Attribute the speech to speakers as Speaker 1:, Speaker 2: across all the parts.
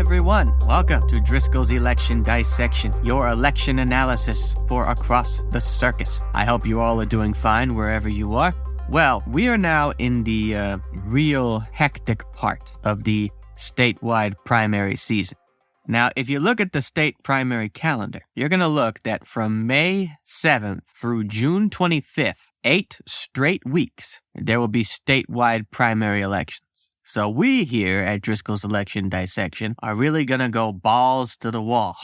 Speaker 1: everyone. Welcome to Driscoll's Election Dissection, your election analysis for Across the Circus. I hope you all are doing fine wherever you are. Well, we are now in the real hectic part of the statewide primary season. Now, if you look at the state primary calendar, you're going to look that from May 7th through June 25th, 8 straight weeks, there will be statewide primary elections. So we here at Driscoll's Election Dissection are really going to go balls to the wall.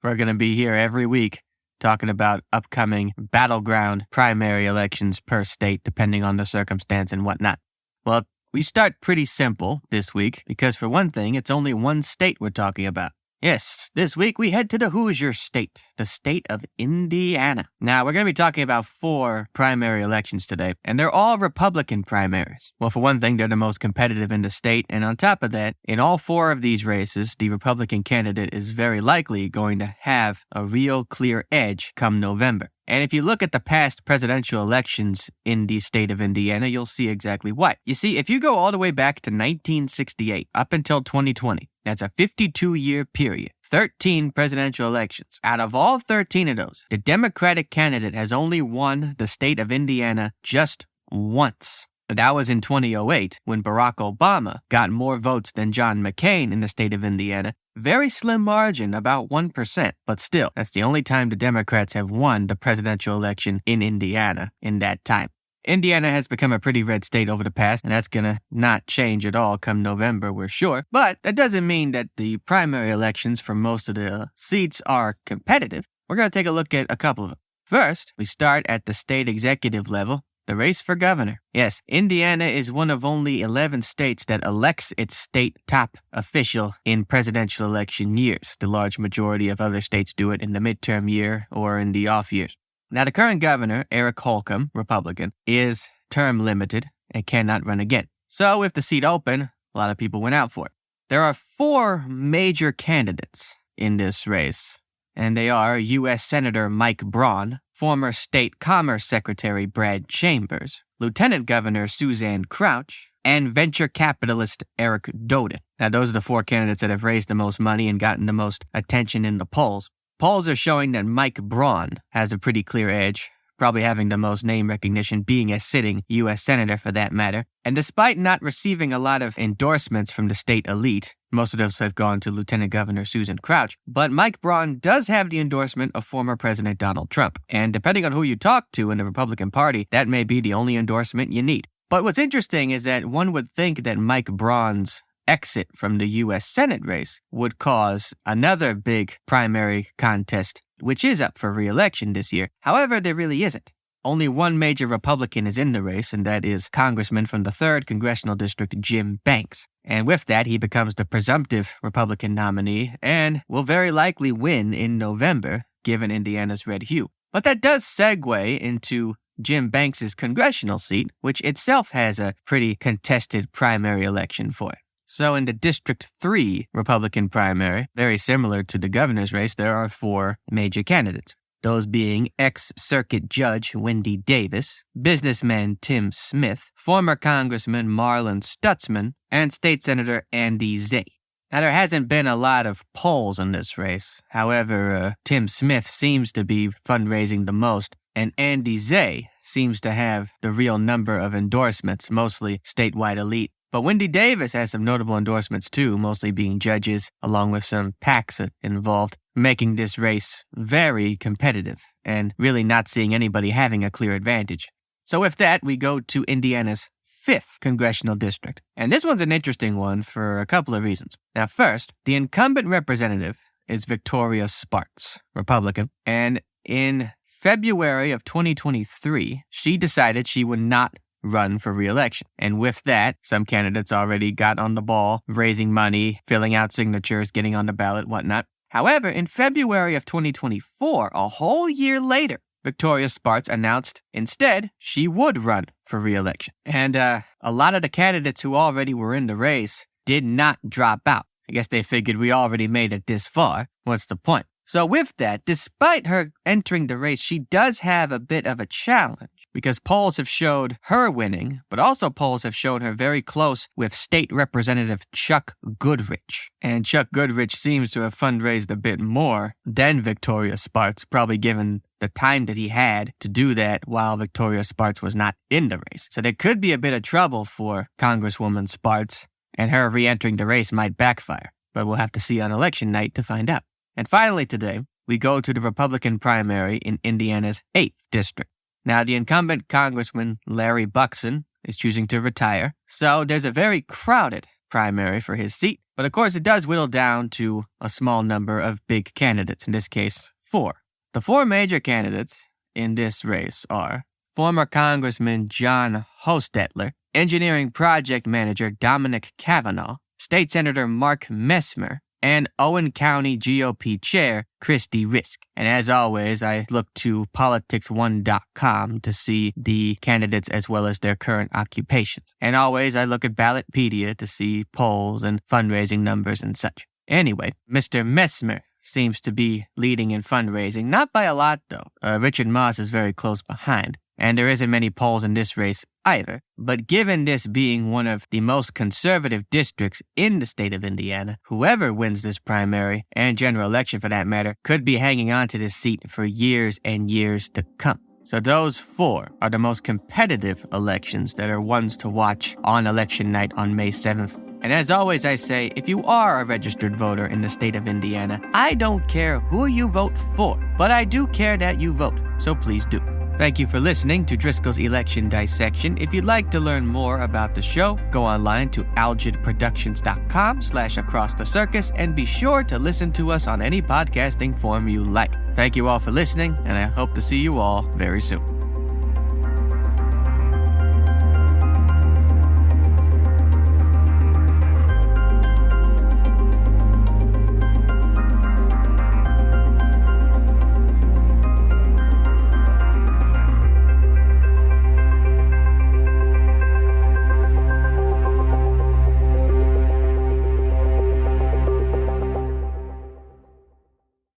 Speaker 1: We're going to be here every week talking about upcoming battleground primary elections per state, depending on the circumstance and whatnot. Well, we start pretty simple this week because, for one thing, it's only one state we're talking about. Yes, this week we head to the Hoosier state, the state of Indiana. Now, we're going to be talking about 4 primary elections today, and they're all Republican primaries. Well, for one thing, they're the most competitive in the state, and on top of that, in all 4 of these races, the Republican candidate is very likely going to have a real clear edge come November. And if you look at the past presidential elections in the state of Indiana, you'll see exactly why. You see, if you go all the way back to 1968, up until 2020, that's a 52-year period, 13 presidential elections. Out of all 13 of those, the Democratic candidate has only won the state of Indiana just once. That was in 2008, when Barack Obama got more votes than John McCain in the state of Indiana. Very slim margin, about 1%, but still, that's the only time the Democrats have won the presidential election in Indiana in that time. Indiana has become a pretty red state over the past, and that's gonna not change at all come November, we're sure. But that doesn't mean that the primary elections for most of the seats are competitive. We're gonna take a look at a couple of them. First, we start at the state executive level. The race for governor. Yes, Indiana is one of only 11 states that elects its state top official in presidential election years. The large majority of other states do it in the midterm year or in the off years. Now, the current governor, Eric Holcomb, Republican, is term limited and cannot run again. So with the seat open, a lot of people went out for it. There are 4 major candidates in this race, and they are U.S. Senator Mike Braun, former State Commerce Secretary Brad Chambers, Lieutenant Governor Suzanne Crouch, and venture capitalist Eric Doden. Now, those are the 4 candidates that have raised the most money and gotten the most attention in the polls. Polls are showing that Mike Braun has a pretty clear edge, probably having the most name recognition, being a sitting U.S. Senator for that matter. And despite not receiving a lot of endorsements from the state elite, most of those have gone to Lieutenant Governor Susan Crouch, but Mike Braun does have the endorsement of former President Donald Trump. And depending on who you talk to in the Republican Party, that may be the only endorsement you need. But what's interesting is that one would think that Mike Braun's exit from the U.S. Senate race would cause another big primary contest, which is up for re-election this year. However, there really isn't. Only one major Republican is in the race, and that is Congressman from the 3rd Congressional District, Jim Banks. And with that, he becomes the presumptive Republican nominee and will very likely win in November, given Indiana's red hue. But that does segue into Jim Banks' congressional seat, which itself has a pretty contested primary election for it. So in the District 3 Republican primary, very similar to the governor's race, there are 4 major candidates. Those being ex-circuit judge Wendy Davis, businessman Tim Smith, former Congressman Marlon Stutzman, and State Senator Andy Zay. Now, there hasn't been a lot of polls in this race. However, Tim Smith seems to be fundraising the most, and Andy Zay seems to have the real number of endorsements, mostly statewide elite. But Wendy Davis has some notable endorsements too, mostly being judges, along with some PACs involved, making this race very competitive and really not seeing anybody having a clear advantage. So with that, we go to Indiana's 5th congressional district. And this one's an interesting one for a couple of reasons. Now, first, the incumbent representative is Victoria Spartz, Republican, and in February of 2023, she decided she would not run for re-election. And with that, some candidates already got on the ball, raising money, filling out signatures, getting on the ballot, whatnot. However, in February of 2024, a whole year later, Victoria Spartz announced instead she would run for re-election. And a lot of the candidates who already were in the race did not drop out. I guess they figured we already made it this far. What's the point? So with that, despite her entering the race, she does have a bit of a challenge. because polls have showed her winning, but also polls have shown her very close with State Representative Chuck Goodrich. And Chuck Goodrich seems to have fundraised a bit more than Victoria Spartz, probably given the time that he had to do that while Victoria Spartz was not in the race. So there could be a bit of trouble for Congresswoman Spartz, and her re-entering the race might backfire. But we'll have to see on election night to find out. And finally today, we go to the Republican primary in Indiana's 8th district. Now, the incumbent Congressman Larry Buxton is choosing to retire, so there's a very crowded primary for his seat. But of course, it does whittle down to a small number of big candidates, in this case, 4. The 4 major candidates in this race are former Congressman John Hostetler, engineering project manager Dominic Cavanaugh, State Senator Mark Messmer, and Owen County GOP Chair Christy Risk. And as always, I look to politics1.com to see the candidates as well as their current occupations. And always, I look at Ballotpedia to see polls and fundraising numbers and such. Anyway, Mr. Messmer seems to be leading in fundraising, not by a lot though. Richard Moss is very close behind, and there isn't many polls in this race either. But given this being one of the most conservative districts in the state of Indiana, whoever wins this primary, and general election for that matter, could be hanging on to this seat for years and years to come. So those 4 are the most competitive elections that are ones to watch on election night on May 7th. And as always, I say, if you are a registered voter in the state of Indiana, I don't care who you vote for, but I do care that you vote, so please do. Thank you for listening to Driscoll's Election Dissection. If you'd like to learn more about the show, go online to algidproductions.com/acrossthecircus and be sure to listen to us on any podcasting form you like. Thank you all for listening, and I hope to see you all very soon.